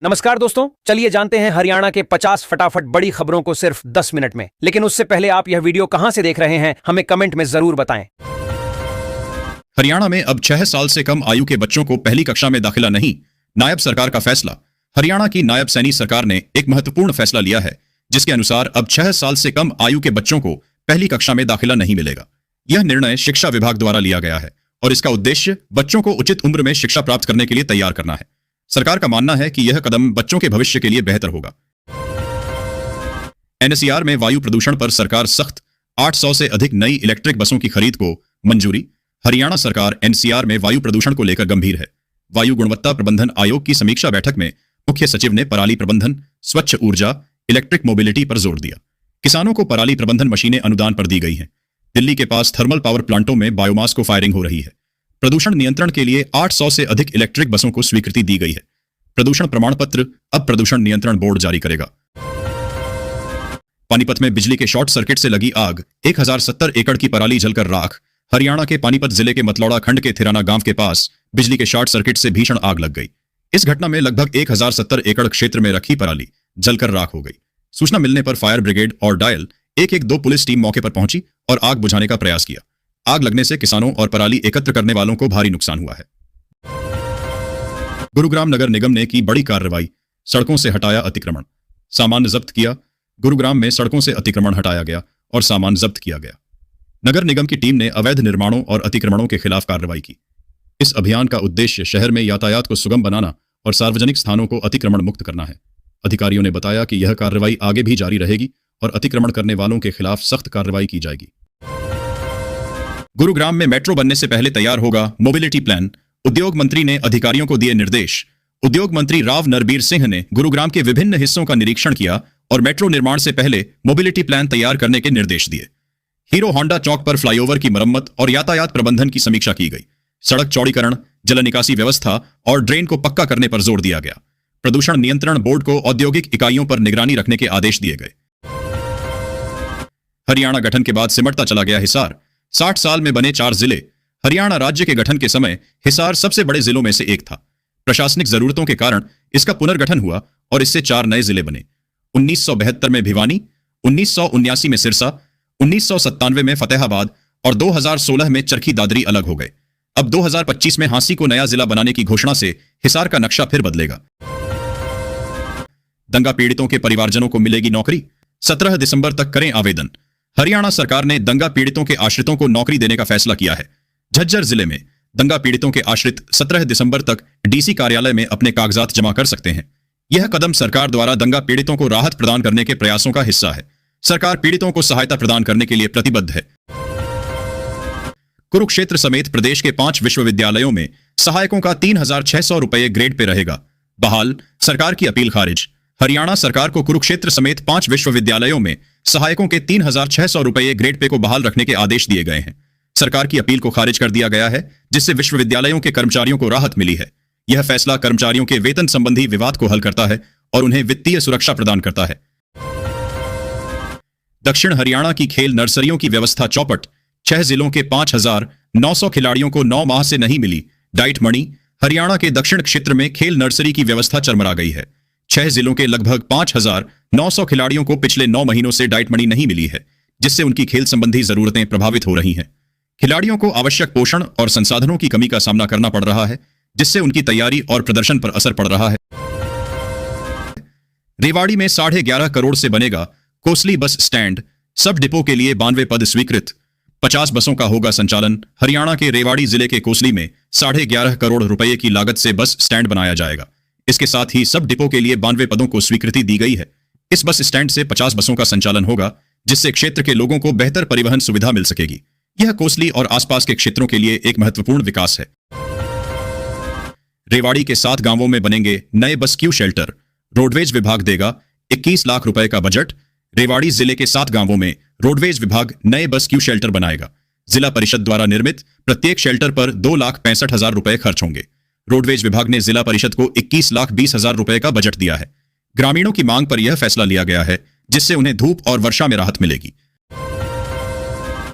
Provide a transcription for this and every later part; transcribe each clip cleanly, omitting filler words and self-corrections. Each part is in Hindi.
नमस्कार दोस्तों, चलिए जानते हैं हरियाणा के 50 फटाफट बड़ी खबरों को सिर्फ 10 मिनट में। लेकिन उससे पहले आप यह वीडियो कहां से देख रहे हैं, हमें कमेंट में जरूर बताएं। हरियाणा में अब 6 साल से कम आयु के बच्चों को पहली कक्षा में दाखिला नहीं, नायब सरकार का फैसला। हरियाणा की नायब सैनी सरकार ने एक महत्वपूर्ण फैसला लिया है, जिसके अनुसार अब 6 साल से कम आयु के बच्चों को पहली कक्षा में दाखिला नहीं मिलेगा। यह निर्णय शिक्षा विभाग द्वारा लिया गया है और इसका उद्देश्य बच्चों को उचित उम्र में शिक्षा प्राप्त करने के लिए तैयार करना है। सरकार का मानना है कि यह कदम बच्चों के भविष्य के लिए बेहतर होगा। एनसीआर में वायु प्रदूषण पर सरकार सख्त, 800 से अधिक नई इलेक्ट्रिक बसों की खरीद को मंजूरी। हरियाणा सरकार एनसीआर में वायु प्रदूषण को लेकर गंभीर है। वायु गुणवत्ता प्रबंधन आयोग की समीक्षा बैठक में मुख्य सचिव ने पराली प्रबंधन, स्वच्छ ऊर्जा, इलेक्ट्रिक मोबिलिटी पर जोर दिया। किसानों को पराली प्रबंधन मशीनें अनुदान पर दी गई हैं। दिल्ली के पास थर्मल पावर प्लांटों में बायोमास को फायरिंग हो रही है। प्रदूषण नियंत्रण के लिए 800 से अधिक इलेक्ट्रिक बसों को स्वीकृति दी गई है। प्रदूषण प्रमाण पत्र अब प्रदूषण नियंत्रण बोर्ड जारी करेगा। पानीपत में बिजली के शॉर्ट सर्किट से लगी आग, 1070 एकड़ की पराली जलकर राख। हरियाणा के पानीपत जिले के मतलौड़ा खंड के थिराना गांव के पास बिजली के शॉर्ट सर्किट से भीषण आग लग गई। इस घटना में लगभग 1070 एकड़ क्षेत्र में रखी पराली जलकर राख हो गई। सूचना मिलने पर फायर ब्रिगेड और डायल 112 पुलिस टीम मौके पर पहुंची और आग बुझाने का प्रयास किया। आग लगने से किसानों और पराली एकत्र करने वालों को भारी नुकसान हुआ है। गुरुग्राम नगर निगम ने की बड़ी कार्रवाई, सड़कों से हटाया अतिक्रमण, सामान जब्त किया। गुरुग्राम में सड़कों से अतिक्रमण हटाया गया और सामान जब्त किया गया। नगर निगम की टीम ने अवैध निर्माणों और अतिक्रमणों के खिलाफ कार्रवाई की। इस अभियान का उद्देश्य शहर में यातायात को सुगम बनाना और सार्वजनिक स्थानों को अतिक्रमण मुक्त करना है। अधिकारियों ने बताया कि यह कार्रवाई आगे भी जारी रहेगी और अतिक्रमण करने वालों के खिलाफ सख्त कार्रवाई की जाएगी। गुरुग्राम में मेट्रो बनने से पहले तैयार होगा मोबिलिटी प्लान, उद्योग मंत्री ने अधिकारियों को दिए निर्देश। उद्योग मंत्री राव नरबीर सिंह ने गुरुग्राम के विभिन्न हिस्सों का निरीक्षण किया और मेट्रो निर्माण से पहले मोबिलिटी प्लान तैयार करने के निर्देश दिए। हीरो होंडा चौक पर फ्लाईओवर की मरम्मत और यातायात प्रबंधन की समीक्षा की गई। सड़क चौड़ीकरण, जल निकासी व्यवस्था और ड्रेन को पक्का करने पर जोर दिया गया। प्रदूषण नियंत्रण बोर्ड को औद्योगिक इकाइयों पर निगरानी रखने के आदेश दिए गए। हरियाणा गठन के बाद सिमटता चला गया हिसार, 60 साल में बने 4 जिले। हरियाणा राज्य के गठन के समय हिसार सबसे बड़े जिलों में से एक था। प्रशासनिक जरूरतों के कारण इसका पुनर्गठन हुआ और इससे 4 नए जिले बने। 1972 में भिवानी, 1979 में सिरसा, 1997 में फतेहाबाद और 2016 में चरखी दादरी अलग हो गए। अब 2025 में हांसी को नया जिला बनाने की घोषणा से हिसार का नक्शा फिर बदलेगा। दंगा पीड़ितों के परिवारजनों को मिलेगी नौकरी, 17 दिसंबर तक करें आवेदन। हरियाणा सरकार ने दंगा पीड़ितों के आश्रितों को नौकरी देने का फैसला किया है। झज्जर जिले में दंगा पीड़ितों के आश्रित 17 दिसंबर तक डीसी कार्यालय में अपने कागजात जमा कर सकते हैं। यह कदम सरकार द्वारा दंगा पीड़ितों को राहत प्रदान करने के प्रयासों का हिस्सा है। सरकार पीड़ितों को सहायता प्रदान करने के लिए प्रतिबद्ध है। कुरुक्षेत्र समेत प्रदेश के 5 विश्वविद्यालयों में सहायकों का 3600 रुपये ग्रेड पे रहेगा बहाल, सरकार की अपील खारिज। हरियाणा सरकार को कुरुक्षेत्र समेत 5 विश्वविद्यालयों में सहायकों के 3600 रुपये ग्रेड पे को बहाल रखने के आदेश दिए गए हैं। सरकार की अपील को खारिज कर दिया गया है, जिससे विश्वविद्यालयों के कर्मचारियों को राहत मिली है। यह फैसला कर्मचारियों के वेतन संबंधी विवाद को हल करता है और उन्हें वित्तीय सुरक्षा प्रदान करता है। दक्षिण हरियाणा की खेल नर्सरियों की व्यवस्था चौपट, 6 जिलों के 5900 खिलाड़ियों को 9 माह से नहीं मिली डाइट मणि। हरियाणा के दक्षिण क्षेत्र में खेल नर्सरी की व्यवस्था चरमरा गई है। 6 जिलों के लगभग 5900 खिलाड़ियों को पिछले 9 महीनों से डाइट मणि नहीं मिली है, जिससे उनकी खेल संबंधी जरूरतें प्रभावित हो रही हैं। खिलाड़ियों को आवश्यक पोषण और संसाधनों की कमी का सामना करना पड़ रहा है, जिससे उनकी तैयारी और प्रदर्शन पर असर पड़ रहा है। रेवाड़ी में 11.5 करोड़ से बनेगा कोसली बस स्टैंड, सब डिपो के लिए 92 पद स्वीकृत। 50 बसों का होगा संचालन। हरियाणा के रेवाड़ी जिले के कोसली में 11.5 करोड़ रुपए की लागत से बस स्टैंड बनाया जाएगा। इसके साथ ही सब डिपो के लिए 92 पदों को स्वीकृति दी गई है। इस बस स्टैंड से 50 बसों का संचालन होगा, जिससे क्षेत्र के लोगों को बेहतर परिवहन सुविधा मिल सकेगी। यह कोसली और आसपास के क्षेत्रों के लिए एक महत्वपूर्ण विकास है। रेवाड़ी के 7 गांवों में बनेंगे नए बस क्यू शेल्टर, रोडवेज विभाग देगा 21 लाख रुपए का बजट। रेवाड़ी जिले के 7 गांवों में रोडवेज विभाग नए बस क्यू शेल्टर बनाएगा। जिला परिषद द्वारा निर्मित प्रत्येक शेल्टर पर 2,65,000 रुपए खर्च होंगे। रोडवेज विभाग ने जिला परिषद को 21,20,000 रुपए का बजट दिया है। ग्रामीणों की मांग पर यह फैसला लिया गया है, जिससे उन्हें धूप और वर्षा में राहत मिलेगी।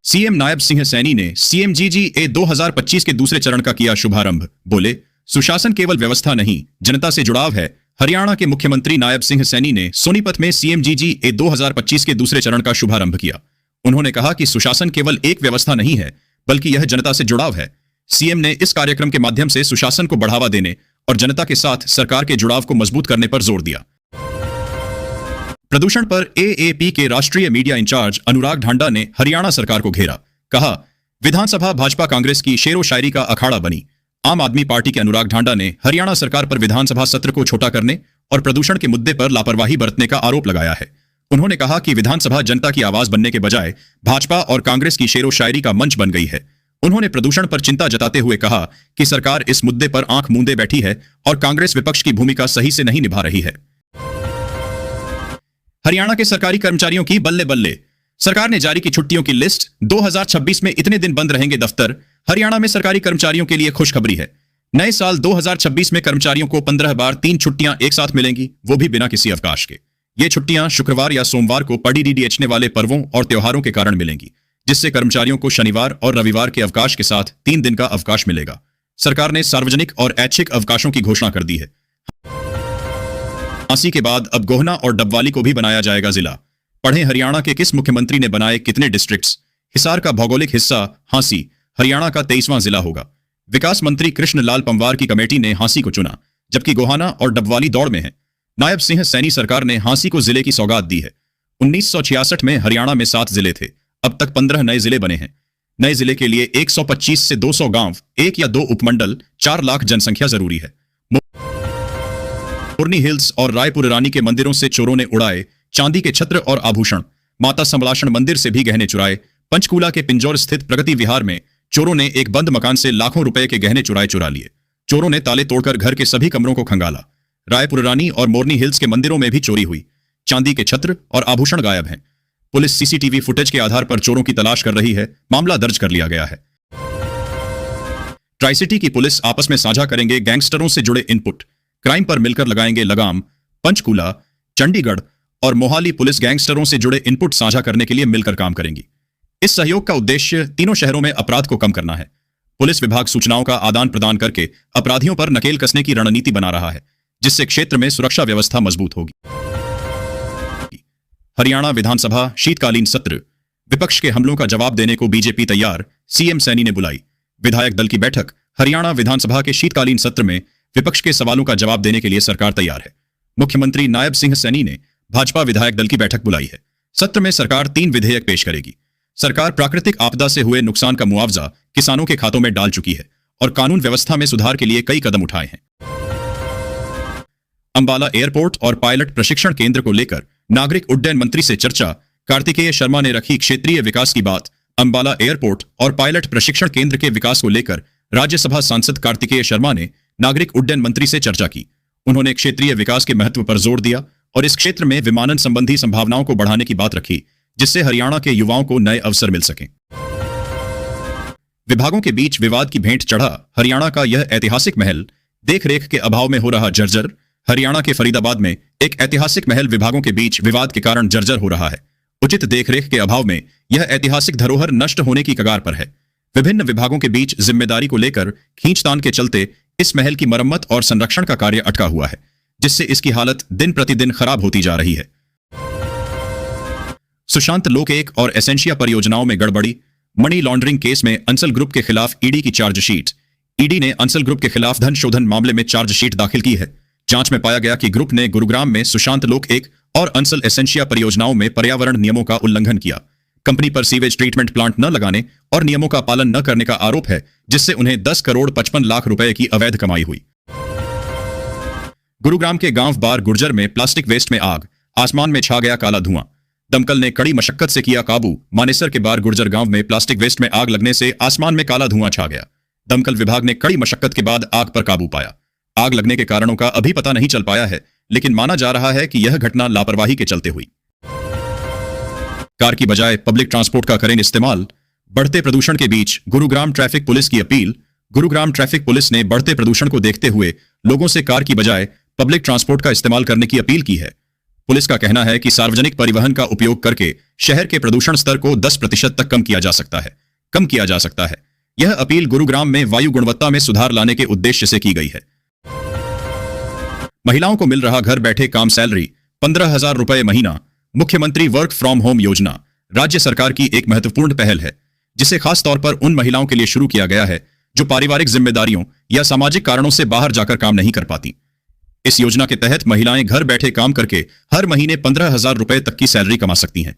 सीएम नायब सिंह सैनी ने CMGGA 2025 के दूसरे चरण का किया शुभारंभ। बोले, सुशासन केवल व्यवस्था नहीं, जनता से जुड़ाव है। हरियाणा के मुख्यमंत्री नायब सिंह सैनी ने सोनीपत में CMGG 2025 के दूसरे चरण का शुभारंभ किया। उन्होंने कहा कि सुशासन केवल एक व्यवस्था नहीं है, बल्कि यह जनता से जुड़ाव है। सीएम ने इस कार्यक्रम के माध्यम से सुशासन को बढ़ावा देने और जनता के साथ सरकार के जुड़ाव को मजबूत करने पर जोर दिया। प्रदूषण पर AAP के राष्ट्रीय मीडिया इंचार्ज अनुराग ढांडा ने हरियाणा सरकार को घेरा। कहा, विधानसभा भाजपा कांग्रेस की शेरो शायरी का अखाड़ा बनी। आम आदमी पार्टी के अनुराग ढांडा ने हरियाणा सरकार पर विधानसभा सत्र को छोटा करने और प्रदूषण के मुद्दे पर लापरवाही बरतने का आरोप लगाया है। उन्होंने कहा कि विधानसभा जनता की आवाज बनने के बजाय भाजपा और कांग्रेस की शेरो शायरी का मंच बन गई है। उन्होंने प्रदूषण पर चिंता जताते हुए कहा कि सरकार इस मुद्दे पर आंख मूंदे बैठी है और कांग्रेस विपक्ष की भूमिका सही से नहीं निभा रही है। हरियाणा के सरकारी कर्मचारियों की बल्ले बल्ले। सरकार ने जारी की छुट्टियों की लिस्ट। 2026 में इतने दिन बंद रहेंगे दफ्तर। हरियाणा में सरकारी कर्मचारियों के लिए खुशखबरी है। नए साल 2026 में कर्मचारियों को 15 बार 3 छुट्टियां एक साथ मिलेंगी, वो भी बिना किसी अवकाश के। ये छुट्टियां शुक्रवार या सोमवार को पड़ी DDHने वाले पर्वों और त्योहारों के कारण मिलेंगी, जिससे कर्मचारियों को शनिवार और रविवार के अवकाश के साथ 3 दिन का अवकाश मिलेगा। सरकार ने सार्वजनिक और ऐच्छिक अवकाशों की घोषणा कर दी है। हांसी के बाद अब गोहना और डबवाली को भी बनाया जाएगा जिला। पढ़ें हरियाणा के किस मुख्यमंत्री ने बनाए कितने डिस्ट्रिक्ट्स। हिसार का भौगोलिक हिस्सा हांसी हरियाणा का 23वां जिला होगा। विकास मंत्री कृष्ण लाल पंवार की कमेटी ने हांसी को चुना, जबकि गोहाना और डबवाली दौड़ में है। नायब सिंह सैनी सरकार ने हांसी को जिले की सौगात दी है। 1966 में हरियाणा में 7 जिले थे, अब तक 15 नए जिले बने हैं। नए जिले के लिए 125 से 200 गांव, 1 या 2 उपमंडल, 4 लाख जनसंख्या जरूरी है। मोरनी हिल्स और रायपुर रानी के मंदिरों से चोरों ने उड़ाए चांदी के छत्र और आभूषण। माता समलाषण मंदिर से भी गहने चुराए। पंचकूला के पिंजौर स्थित प्रगति विहार में चोरों ने एक बंद मकान से लाखों रुपए के गहने चुरा लिए। चोरों ने ताले तोड़कर घर के सभी कमरों को खंगाला। रायपुर रानी और मोरनी हिल्स के मंदिरों में भी चोरी हुई। चांदी के छत्र और आभूषण गायब हैं। पुलिस CCTV फुटेज के आधार पर चोरों की तलाश कर रही है। मामला दर्ज कर लिया गया है। ट्राई सिटी की पुलिस आपस में साझा करेंगे गैंगस्टरों से जुड़े इनपुट। क्राइम पर मिलकर लगाएंगे लगाम। पंचकूला, चंडीगढ़ और मोहाली पुलिस गैंगस्टरों से जुड़े इनपुट साझा करने के लिए मिलकर काम करेंगी। इस सहयोग का उद्देश्य तीनों शहरों में अपराध को कम करना है। पुलिस विभाग सूचनाओं का आदान प्रदान करके अपराधियों पर नकेल कसने की रणनीति बना रहा है, जिससे क्षेत्र में सुरक्षा व्यवस्था मजबूत होगी। हरियाणा विधानसभा शीतकालीन सत्र। विपक्ष के हमलों का जवाब देने को बीजेपी तैयार, CM सैनी ने बुलाई। विधायक दल की बैठक। हरियाणा विधानसभा के शीतकालीन सत्र में विपक्ष के सवालों का जवाब देने के लिए सरकार तैयार है। मुख्यमंत्री नायब सिंह सैनी ने भाजपा विधायक दल की बैठक बुलाई है। सत्र में सरकार 3 विधेयक पेश करेगी। सरकार प्राकृतिक आपदा से हुए नुकसान का मुआवजा किसानों के खातों में डाल चुकी है और कानून व्यवस्था में सुधार के लिए कई कदम उठाए हैं। अंबाला एयरपोर्ट और पायलट प्रशिक्षण केंद्र को लेकर नागरिक उड्डयन मंत्री से चर्चा। कार्तिकेय शर्मा ने रखी क्षेत्रीय विकास की बात। अंबाला एयरपोर्ट और पायलट प्रशिक्षण केंद्र के विकास को लेकर राज्यसभा सांसद कार्तिकेय शर्मा ने नागरिक उड्डयन मंत्री से चर्चा की। उन्होंने क्षेत्रीय विकास के महत्व पर जोर दिया और इस क्षेत्र में विमानन संबंधी संभावनाओं को बढ़ाने की बात रखी, जिससे हरियाणा के युवाओं को नए अवसर मिल सकें। विभागों के बीच विवाद की भेंट चढ़ा हरियाणा का यह ऐतिहासिक महल। देखरेख के अभाव में हो रहा जर्जर। हरियाणा के फरीदाबाद में एक ऐतिहासिक महल विभागों के बीच विवाद के कारण जर्जर हो रहा है। उचित देखरेख के अभाव में यह ऐतिहासिक धरोहर नष्ट होने की कगार पर है। विभिन्न विभागों के बीच जिम्मेदारी को लेकर खींचतान के चलते इस महल की मरम्मत और संरक्षण का कार्य अटका हुआ है, जिससे इसकी हालत दिन प्रतिदिन खराब होती जा रही है। सुशांत लोक 1 और एसेंशिया परियोजनाओं में गड़बड़ी। मनी लॉन्ड्रिंग केस में अंसल ग्रुप के खिलाफ ईडी की चार्जशीट। ईडी ने अंसल ग्रुप के खिलाफ धन शोधन मामले में चार्जशीट दाखिल की है। जांच में पाया गया कि ग्रुप ने गुरुग्राम में सुशांत लोक 1 और अंसल एसेंशिया परियोजनाओं में पर्यावरण नियमों का उल्लंघन किया। कंपनी पर सीवेज ट्रीटमेंट प्लांट न लगाने और नियमों का पालन न करने का आरोप है, जिससे उन्हें 10 करोड़ 55 लाख रुपए की अवैध कमाई हुई। गुरुग्राम के गांव बार गुर्जर में प्लास्टिक वेस्ट में आग। आसमान में छा गया काला धुआं। दमकल ने कड़ी मशक्कत से किया काबू। मानेसर के बार गुर्जर गांव में प्लास्टिक वेस्ट में आग लगने से आसमान में काला धुआं छा गया। दमकल विभाग ने कड़ी मशक्कत के बाद आग पर काबू पाया। आग लगने के कारणों का अभी पता नहीं चल पाया है, लेकिन माना जा रहा है कि यह घटना लापरवाही के चलते हुई। कार की बजाय पब्लिक ट्रांसपोर्ट का करें इस्तेमाल। बढ़ते प्रदूषण के बीच गुरुग्राम ट्रैफिक पुलिस की अपील। गुरुग्राम ट्रैफिक पुलिस ने बढ़ते प्रदूषण को देखते हुए लोगों से कार की बजाय पब्लिक ट्रांसपोर्ट का इस्तेमाल करने की अपील की है। पुलिस का कहना है कि सार्वजनिक परिवहन का उपयोग करके शहर के प्रदूषण स्तर को 10% तक कम किया जा सकता है। यह अपील गुरुग्राम में वायु गुणवत्ता में सुधार लाने के उद्देश्य से की गई है। महिलाओं को मिल रहा घर बैठे काम सैलरी 15,000 रुपए महीना। मुख्यमंत्री वर्क फ्रॉम होम योजना राज्य सरकार की एक महत्वपूर्ण पहल है, जिसे खास तौर पर उन महिलाओं के लिए शुरू किया गया है जो पारिवारिक जिम्मेदारियों या सामाजिक कारणों से बाहर जाकर काम नहीं कर पाती। इस योजना के तहत महिलाएं घर बैठे काम करके हर महीने 15,000 रुपए तक की सैलरी कमा सकती हैं।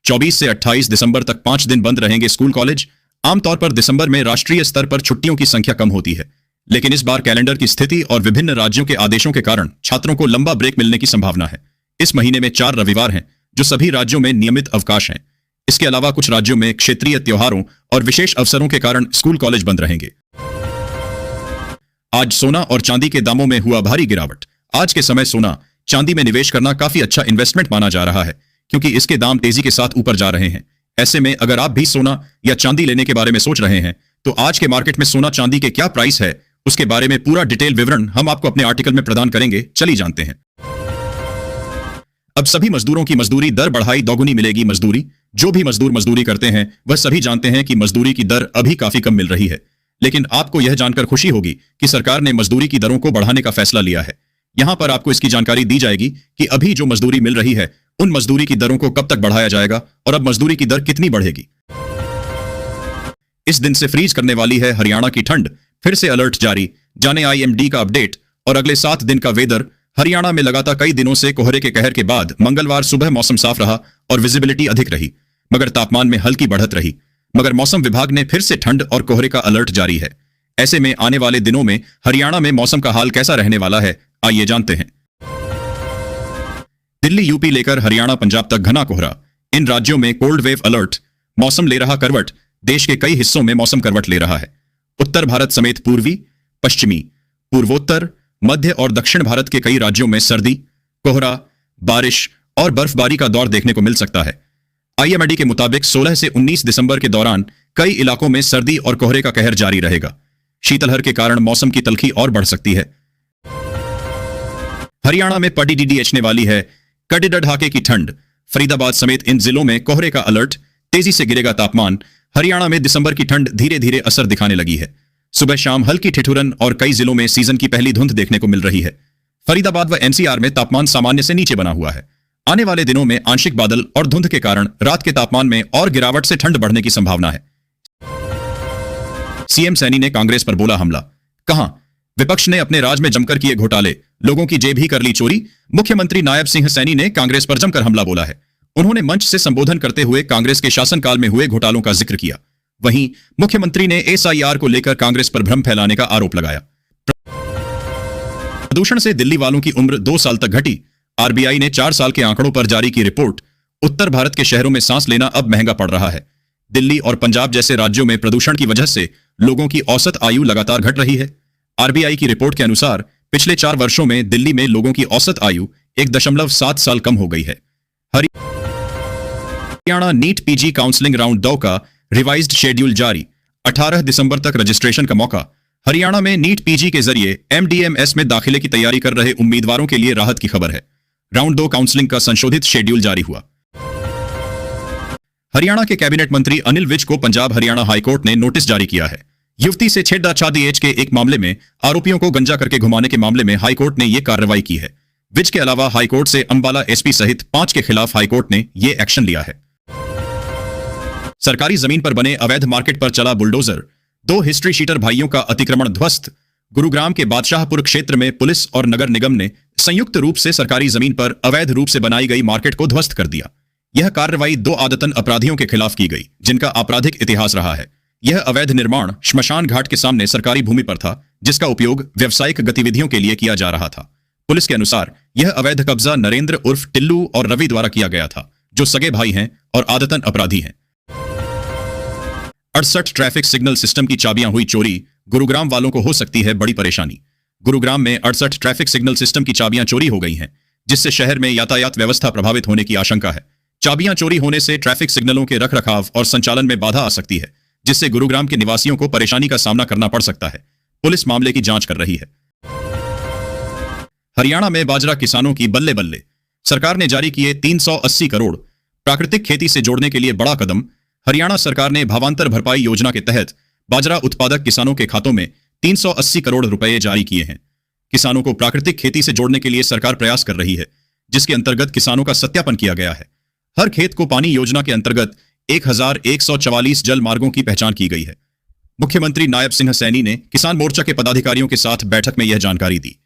24 से 28 दिसंबर तक 5 दिन बंद रहेंगे स्कूल कॉलेज। आमतौर पर दिसंबर में राष्ट्रीय स्तर पर छुट्टियों की संख्या कम होती है, लेकिन इस बार कैलेंडर की स्थिति और विभिन्न राज्यों के आदेशों के कारण छात्रों को लंबा ब्रेक मिलने की संभावना है। इस महीने में 4 रविवार हैं, जो सभी राज्यों में नियमित अवकाश हैं। इसके अलावा कुछ राज्यों में क्षेत्रीय त्योहारों और विशेष अवसरों के कारण स्कूल कॉलेज बंद रहेंगे। आज सोना और चांदी के दामों में हुआ भारी गिरावट। आज के समय सोना चांदी में निवेश करना काफी अच्छा इन्वेस्टमेंट माना जा रहा है, क्योंकि इसके दाम तेजी के साथ ऊपर जा रहे हैं। ऐसे में अगर आप भी सोना या चांदी लेने के बारे में सोच रहे हैं, तो आज के मार्केट में सोना चांदी के क्या प्राइस है, उसके बारे में पूरा डिटेल विवरण हम आपको अपने आर्टिकल में प्रदान करेंगे। चलिए जानते हैं। अब सभी मजदूरों की मजदूरी दर बढ़ाई, दोगुनी मिलेगी मजदूरी। जो भी मजदूर मजदूरी करते हैं वह सभी जानते हैं कि मजदूरी की दर अभी काफी कम मिल रही है, लेकिन आपको यह जानकर खुशी होगी कि सरकार ने मजदूरी की दरों को बढ़ाने का फैसला लिया है। यहां पर आपको इसकी जानकारी दी जाएगी कि अभी जो मजदूरी मिल रही है उन मजदूरी की दरों को कब तक बढ़ाया जाएगा और अब मजदूरी की दर कितनी बढ़ेगी। इस दिन से फ्रीज करने वाली है हरियाणा की ठंड। फिर से अलर्ट जारी, जाने आईएमडी का अपडेट और अगले 7 दिन का वेदर। हरियाणा में लगातार कई दिनों से कोहरे के कहर के बाद मंगलवार सुबह मौसम साफ रहा और विजिबिलिटी अधिक रही, मगर तापमान में हल्की बढ़त रही। मगर मौसम विभाग ने फिर से ठंड और कोहरे का अलर्ट जारी है। ऐसे में आने वाले दिनों में हरियाणा में मौसम का हाल कैसा रहने वाला है, आइए जानते हैं। दिल्ली यूपी लेकर हरियाणा पंजाब तक घना कोहरा। इन राज्यों में कोल्ड वेव अलर्ट। मौसम ले रहा करवट। देश के कई हिस्सों में मौसम करवट ले रहा है। उत्तर भारत समेत पूर्वी, पश्चिमी, पूर्वोत्तर, मध्य और दक्षिण भारत के कई राज्यों में सर्दी, कोहरा, बारिश और बर्फबारी का दौर देखने को मिल सकता है। आईएमडी के मुताबिक 16 से 19 दिसंबर के दौरान कई इलाकों में सर्दी और कोहरे का कहर जारी रहेगा। शीतलहर के कारण मौसम की तल्खी और बढ़ सकती है। हरियाणा में पड़ी डीडीएचने वाली है कड़े ढाके की ठंड। फरीदाबाद समेत इन जिलों में कोहरे का अलर्ट। तेजी से गिरेगा तापमान। हरियाणा में दिसंबर की ठंड धीरे धीरे असर दिखाने लगी है। सुबह शाम हल्की ठिठुरन और कई जिलों में सीजन की पहली धुंध देखने को मिल रही है। फरीदाबाद व एनसीआर में तापमान सामान्य से नीचे बना हुआ है। आने वाले दिनों में आंशिक बादल और धुंध के कारण रात के तापमान में और गिरावट से ठंड बढ़ने की संभावना है। सीएम सैनी ने कांग्रेस पर बोला हमला। कहां? विपक्ष ने अपने राज में जमकर किए घोटाले, लोगों की जेब ही कर ली चोरी। मुख्यमंत्री नायब सिंह सैनी ने कांग्रेस पर जमकर हमला बोला है। उन्होंने मंच से संबोधन करते हुए कांग्रेस के शासनकाल में हुए घोटालों का जिक्र किया। वहीं मुख्यमंत्री ने एसआईआर को लेकर कांग्रेस पर भ्रम फैलाने का आरोप लगाया। प्रदूषण से दिल्ली वालों की उम्र 2 साल तक घटी। आरबीआई ने 4 साल के आंकड़ों पर जारी की रिपोर्ट। उत्तर भारत के शहरों में सांस लेना अब महंगा पड़ रहा है। दिल्ली और पंजाब जैसे राज्यों में प्रदूषण की वजह से लोगों की औसत आयु लगातार घट रही है। आरबीआई की रिपोर्ट के अनुसार पिछले 4 वर्षों में दिल्ली में लोगों की औसत आयु 1.7 साल कम हो गई है। Haryana NEET PG counselling round 2 का रिवाइज्ड शेड्यूल जारी। 18 दिसंबर तक रजिस्ट्रेशन का मौका। हरियाणा में नीट पीजी के जरिए एमडीएमएस में दाखिले की तैयारी कर रहे उम्मीदवारों के लिए राहत की खबर है। राउंड 2 काउंसलिंग का संशोधित शेड्यूल जारी हुआ। हरियाणा के कैबिनेट मंत्री अनिल विज को पंजाब हरियाणा हाईकोर्ट ने नोटिस जारी किया है। युवती से छेड़छाड़ी एच के एक मामले में आरोपियों को गंजा करके घुमाने के मामले में हाईकोर्ट ने यह कार्रवाई की है। विज के अलावा हाईकोर्ट से अंबाला एसपी सहित 5 के खिलाफ हाईकोर्ट ने यह एक्शन लिया है। सरकारी जमीन पर बने अवैध मार्केट पर चला बुलडोजर। 2 हिस्ट्री शीटर भाइयों का अतिक्रमण ध्वस्त। गुरुग्राम के बादशाहपुर क्षेत्र में पुलिस और नगर निगम ने संयुक्त रूप से सरकारी जमीन पर अवैध रूप से बनाई गई मार्केट को ध्वस्त कर दिया। यह कार्रवाई 2 आदतन अपराधियों के खिलाफ की गई, जिनका आपराधिक इतिहास रहा है। यह अवैध निर्माण श्मशान घाट के सामने सरकारी भूमि पर था, जिसका उपयोग व्यावसायिक गतिविधियों के लिए किया जा रहा था। पुलिस के अनुसार यह अवैध कब्जा नरेंद्र उर्फ टिल्लू और रवि द्वारा किया गया था, जो सगे भाई हैं और आदतन अपराधी हैं। 68 ट्रैफिक सिग्नल सिस्टम की चाबियां हुई चोरी। गुरुग्राम वालों को हो सकती है बड़ी परेशानी। गुरुग्राम में 68 ट्रैफिक सिग्नल सिस्टम की चाबियां चोरी हो गई हैं, जिससे शहर में यातायात व्यवस्था प्रभावित होने की आशंका है। चाबियां चोरी होने से ट्रैफिक सिग्नलों के रखरखाव और संचालन में बाधा आ सकती है, जिससे गुरुग्राम के निवासियों को परेशानी का सामना करना पड़ सकता है। पुलिस मामले की जांच कर रही है। हरियाणा में बाजरा किसानों की बल्ले बल्ले। सरकार ने जारी किए 380 करोड़। प्राकृतिक खेती से जोड़ने के लिए बड़ा कदम। हरियाणा सरकार ने भावांतर भरपाई योजना के तहत बाजरा उत्पादक किसानों के खातों में 380 करोड़ रुपए जारी किए हैं। किसानों को प्राकृतिक खेती से जोड़ने के लिए सरकार प्रयास कर रही है, जिसके अंतर्गत किसानों का सत्यापन किया गया है। हर खेत को पानी योजना के अंतर्गत 1144 जल मार्गों की पहचान की गई है। मुख्यमंत्री नायब सिंह सैनी ने किसान मोर्चा के पदाधिकारियों के साथ बैठक में यह जानकारी दी।